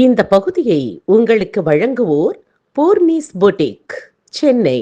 இந்த பகுதியை உங்களுக்கு வழங்குவோர் பூர்ணிஸ் பொட்டிக், சென்னை.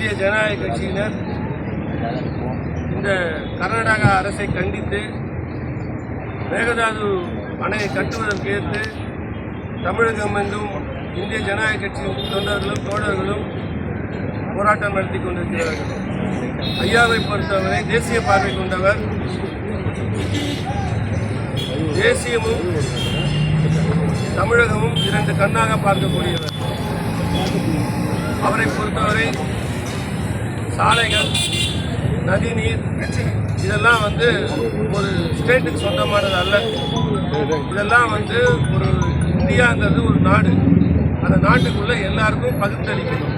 இந்திய ஜனநாயக கட்சியினர் இந்த கர்நாடக அரசை கண்டித்து மேகதாது அணையை கட்டுவதற்கு ஏற்று தமிழகம் என்றும் இந்திய ஜனநாயக கட்சியின் தொண்டர்களும் தோழர்களும் போராட்டம் நடத்தி கொண்டிருக்கிறார்கள். ஐயாவை பொறுத்தவரை தேசிய பார்வை கொண்டவர். தேசியமும் தமிழகமும் இரண்டு கண்ணாக பார்க்கக்கூடியவர். அவரை பொறுத்தவரை சாலைகள், நதிநீர் இதெல்லாம் ஒரு ஸ்டேட்டுக்கு சொந்தமானது அல்ல. இதெல்லாம் ஒரு இந்தியாங்கிறது ஒரு நாடு. அந்த நாட்டுக்குள்ள எல்லாருக்கும் பகிர்ந்தளிக்கணும்.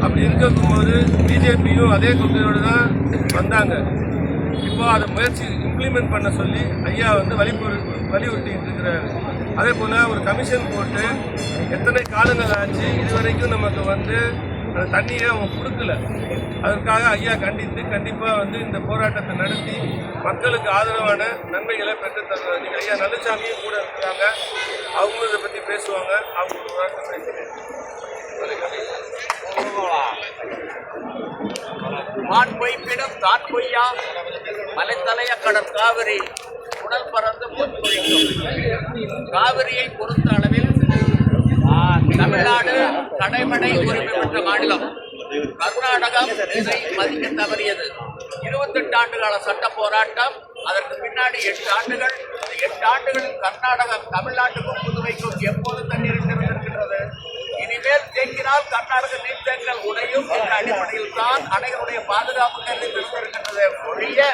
அப்படி இருக்கும்போது பிஜேபியும் அதே கொள்கையோடு தான் வந்தாங்க. இப்போ அதை முயற்சி இம்ப்ளிமெண்ட் பண்ண சொல்லி ஐயா வலியுறுத்திட்டு இருக்கிறார். அதே போல் ஒரு கமிஷன் போட்டு எத்தனை காலங்கள் ஆச்சு, இதுவரைக்கும் நமக்கு அந்த தண்ணியை அவங்க கொடுக்கல. அதற்காக ஐயா கண்டிப்பாக இந்த போராட்டத்தை நடத்தி மக்களுக்கு ஆதரவான நன்மைகளை பெற்று தருவாங்க. ஐயா நல்லசாமியும் கூட இருக்கிறாங்க, அவங்களும் இதை பற்றி பேசுவாங்க. அவங்க ஒரு வார்த்தை பேசுகிறேன். மான் பொய்ப்பிடம் தான் பொய்யா மலைத்தலைய கடற் காவிரி உடல் பறந்து காவிரியை பொறுத்த அளவில் தமிழ்நாடு கடைமடை உரிமை பெற்ற மாநிலம். கர்நாடகம் இதை மதிக்க தவறியது. 28 ஆண்டுகால சட்ட போராட்டம், அதற்கு பின்னாடி 8 ஆண்டுகள். இந்த 8 ஆண்டுகளில் கர்நாடகம் தமிழ்நாட்டுக்கும் புதுவைக்கும் எப்போது தண்ணீர் திறந்திருக்கின்றது? இனிமேல் தேங்கினால் கர்நாடக நீர்த்தேக்கங்கள் உடையும் என்ற அடிப்படையில் தான் அணைகளுடைய பாதுகாப்பு கருதி திறந்திருக்கின்றது. ஒழிய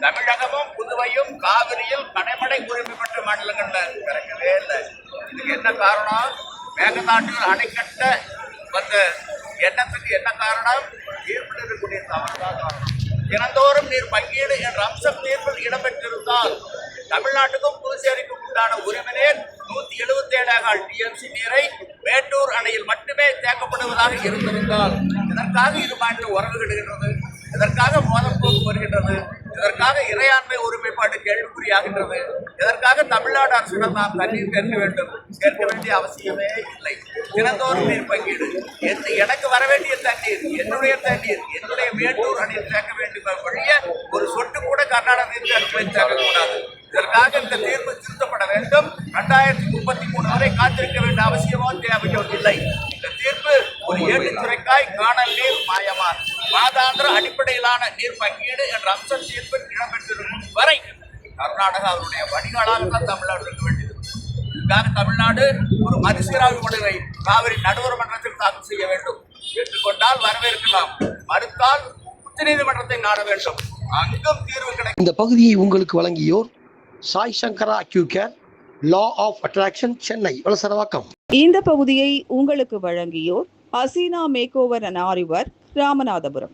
தமிழகமும் புதுவையும் காவிரியில் கடைமடை உரிமை பெற்ற மாநிலங்கள்ல திறக்கவே இல்லை. இதுக்கு என்ன காரணம்? மேகதாட்டுகள் அணை கட்ட வந்த எண்ணத்துக்கு என்ன காரணம்? தீர்ப்பில் இருக்கக்கூடிய தவறுதான் காரணம். தினந்தோறும் நீர் பங்கீடு என்ற அம்சம் தீர்ப்பில் இடம்பெற்றிருந்தால் தமிழ்நாட்டுக்கும் புதுச்சேரிக்கும் உண்டான உரிமையே 177 டிஎம்சி நீரை மேட்டூர் அணையில் மட்டுமே தேக்கப்படுவதாக இருந்திருந்தால் இதற்காக இரு மாநில உறவுகிடுகின்றது, இதற்காக மோதப்போக்கு வருகின்றது, இதற்காக இறையாண்மை ஒருமைப்பாடு கேள்விக்குறியாகின்றது. இதற்காக தமிழ்நாடு அரசிடம் நாம் தண்ணீர் கேட்க வேண்டிய அவசியமே இல்லை. தினந்தோறும் நீர் பங்கீடு, எனக்கு வர வேண்டிய தண்ணீர், என்னுடைய தண்ணீர், என்னுடைய மேட்டூர் அணையில் தேக்க வேண்டும் வழிய ஒரு சொட்டு கூட கர்நாடக நீர்த்தேக்கங்களில் தேக்கக்கூடாது. இதற்காக இந்த தீர்ப்பு திருத்தப்பட வேண்டும். 2033 வரை காத்திருக்க வேண்டிய அவசியமோ தேவையோ இல்லை. இந்த தீர்ப்பு ஒரு ஏட்டுச்சுரைக்காய் காணல் நீர் மாயமார் மாதாந்திர அடிப்படையிலான நீர் பங்கீடு என்ற அம்சம் தீர்ப்பில் இடம்பெற்றிருக்கும் வரை கர்நாடகா அவருடைய வடிகாலால் தான் தமிழ்நாடு இருக்க வேண்டியது. இதுக்காக தமிழ்நாடு ஒரு மறுசீராய்வு மனுவை காவிரி நடுவர் மன்றத்தில் தாக்கல் செய்ய வேண்டும். ஏற்றுக்கொண்டால் வரவேற்கலாம், மறுத்தால் உச்சநீதிமன்றத்தை நாட வேண்டும். அங்கும் தீர்வு கிடைக்கும். இந்த பகுதியை உங்களுக்கு வழங்கியோர் Sai Sankara acute care, law of attraction, Chennai Valasaravakkam. இந்த பகுதியை உங்களுக்கு வழங்கியோர் அசீனா மேக் ஓவர் அண்ட் ஆரிவர், ராமநாதபுரம்.